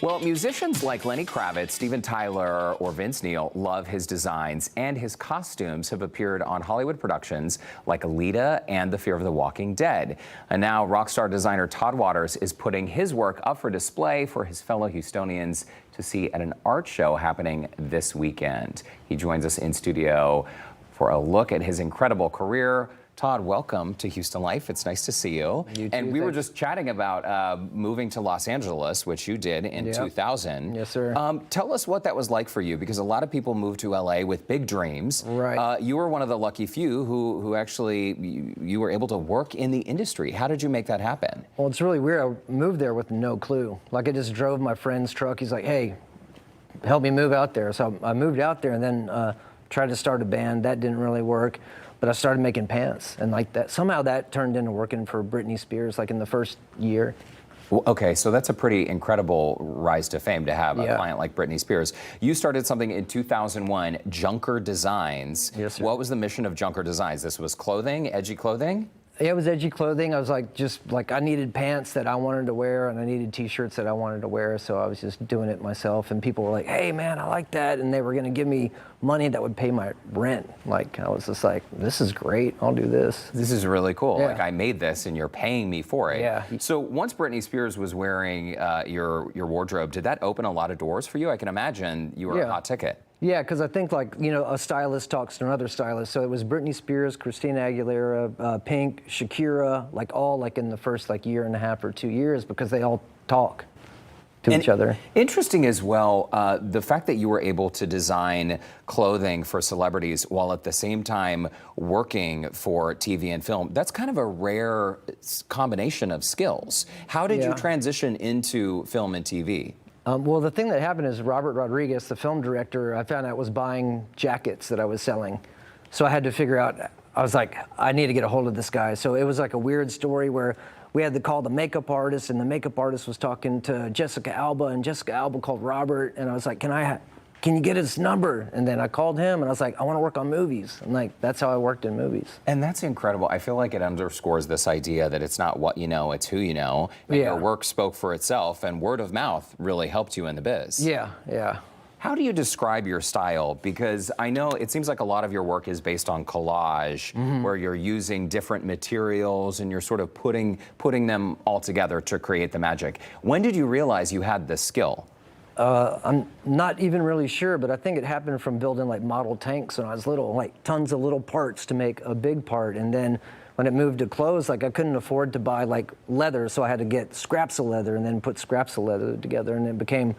Well, musicians like Lenny Kravitz, Steven Tyler, or Vince Neil love his designs, and his costumes have appeared on Hollywood productions like Alita and The Fear of the Walking Dead. And now rock star designer Tod Waters is putting his work up for display for his fellow Houstonians to see at an art show happening this weekend. He joins us in studio for a look at his incredible career. Tod, welcome to Houston Life. It's nice to see you. You too, and we were just chatting about moving to Los Angeles, which you did in 2000. Yes, sir. Tell us what that was like for you, because a lot of people move to LA with big dreams. Right. You were one of the lucky few who actually, you were able to work in the industry. How did you make that happen? Well, it's really weird. I moved there with no clue. Like, I just drove my friend's truck. He's like, hey, help me move out there. So I moved out there and then tried to start a band. That didn't really work. But I started making pants, and like that, somehow that turned into working for Britney Spears, like in the first year. Well, okay, so that's a pretty incredible rise to fame to have a client like Britney Spears. You started something in 2001, Junker Designs. Yes, sir. What was the mission of Junker Designs? This was clothing, edgy clothing? Yeah, it was edgy clothing. I was like, I needed pants that I wanted to wear, and I needed t-shirts that I wanted to wear, so I was just doing it myself, and people were like, hey man, I like that, and they were gonna give me money that would pay my rent. Like, I was just like, this is great, I'll do this. This is really cool. Yeah. Like, I made this and you're paying me for it. Yeah. So once Britney Spears was wearing your wardrobe, did that open a lot of doors for you? I can imagine you were a hot ticket. Yeah, because I think, like, you know, a stylist talks to another stylist. So it was Britney Spears, Christina Aguilera, Pink, Shakira, like all like in the first like year and a half or 2 years, because they all talk to each other. Interesting as well, the fact that you were able to design clothing for celebrities while at the same time working for TV and film. That's kind of a rare combination of skills. How did you transition into film and TV? Well, the thing that happened is Robert Rodriguez, the film director, I found out was buying jackets that I was selling. So I had to figure out, I was like, I need to get a hold of this guy. So it was like a weird story where we had to call the makeup artist, and the makeup artist was talking to Jessica Alba, and Jessica Alba called Robert, and I was like, can you get his number? And then I called him, and I was like, I want to work on movies. And like, that's how I worked in movies. And that's incredible. I feel like it underscores this idea that it's not what you know, it's who you know. And your work spoke for itself, and word of mouth really helped you in the biz. Yeah, yeah. How do you describe your style? Because I know it seems like a lot of your work is based on collage, where you're using different materials and you're sort of putting them all together to create the magic. When did you realize you had this skill? I'm not even really sure, but I think it happened from building like model tanks when I was little, like tons of little parts to make a big part. And then when it moved to clothes, like I couldn't afford to buy like leather, so I had to get scraps of leather and then put scraps of leather together, and it became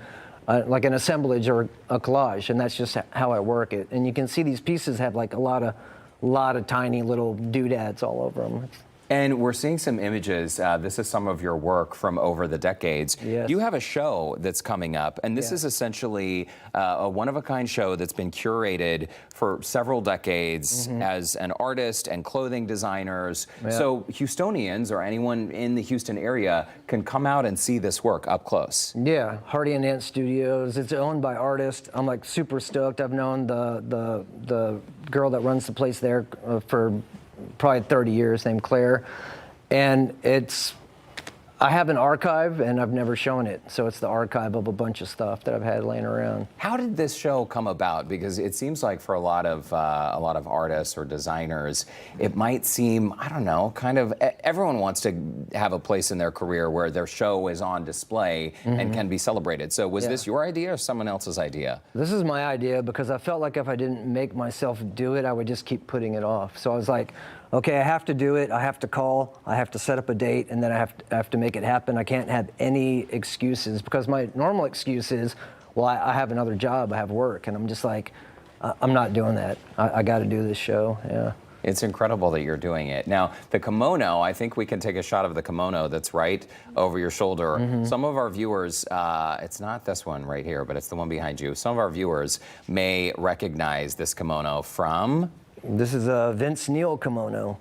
like an assemblage or a collage, and that's just how I work it. And you can see these pieces have like a lot of tiny little doodads all over them. And we're seeing some images. This is some of your work from over the decades. Yes. You have a show that's coming up, and this is essentially a one-of-a-kind show that's been curated for several decades as an artist and clothing designers. So Houstonians or anyone in the Houston area can come out and see this work up close. Yeah, Hardy and Ant Studios. It's owned by artists. I'm like super stoked. I've known the girl that runs the place there for probably 30 years, named Claire. And I have an archive, and I've never shown it. So it's the archive of a bunch of stuff that I've had laying around. How did this show come about? Because it seems like for a lot of artists or designers, it might seem, I don't know, kind of, everyone wants to have a place in their career where their show is on display and can be celebrated. So was this your idea or someone else's idea? This is my idea, because I felt like if I didn't make myself do it, I would just keep putting it off. So I was like, okay, I have to do it. I have to call. I have to set up a date, and then I have to make it happen. I can't have any excuses, because my normal excuse is, well, I have another job, I have work, and I'm just like, I'm not doing that. I got to do this show. Yeah. It's incredible that you're doing it. Now, the kimono, I think we can take a shot of the kimono that's right over your shoulder. Some of our viewers, it's not this one right here, but it's the one behind you. Some of our viewers may recognize this kimono from... This is a Vince Neil kimono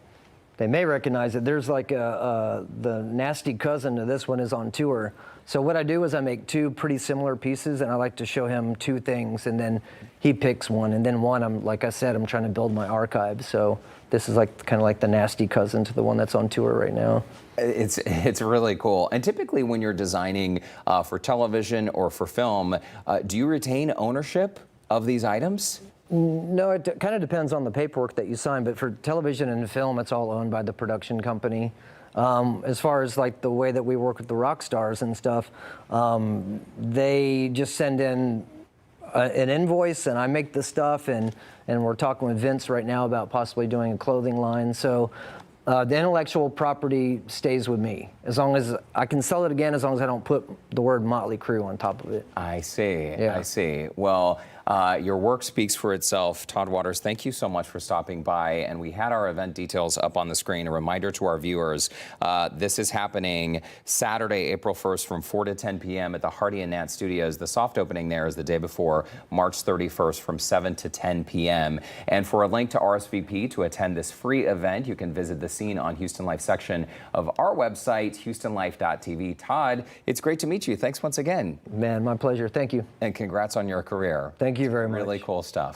they may recognize it. There's like the nasty cousin to this one is on tour. So what I do is I make two pretty similar pieces, and I like to show him two things, and then he picks one, and then one, like I said, I'm trying to build my archive. So this is like kind of like the nasty cousin to the one that's on tour right now. It's really cool. And typically when you're designing for television or for film, do you retain ownership of these items? No, it kind of depends on the paperwork that you sign, but for television and film, it's all owned by the production company. As far as like the way that we work with the rock stars and stuff, they just send in an invoice and I make the stuff, and we're talking with Vince right now about possibly doing a clothing line. So the intellectual property stays with me. As long as I can sell it again, as long as I don't put the word Motley Crue on top of it. I see, Yeah. I see. Well, your work speaks for itself. Tod Waters, thank you so much for stopping by. And we had our event details up on the screen. A reminder to our viewers, this is happening Saturday, April 1st from 4 to 10 p.m. at the Hardy and Nat Studios. The soft opening there is the day before, March 31st from 7 to 10 p.m. And for a link to RSVP to attend this free event, you can visit the Scene on Houston Life section of our website, houstonlife.tv. Tod, it's great to meet you. Thanks once again. Man, my pleasure. Thank you. And congrats on your career. Thank you very much. Really cool stuff.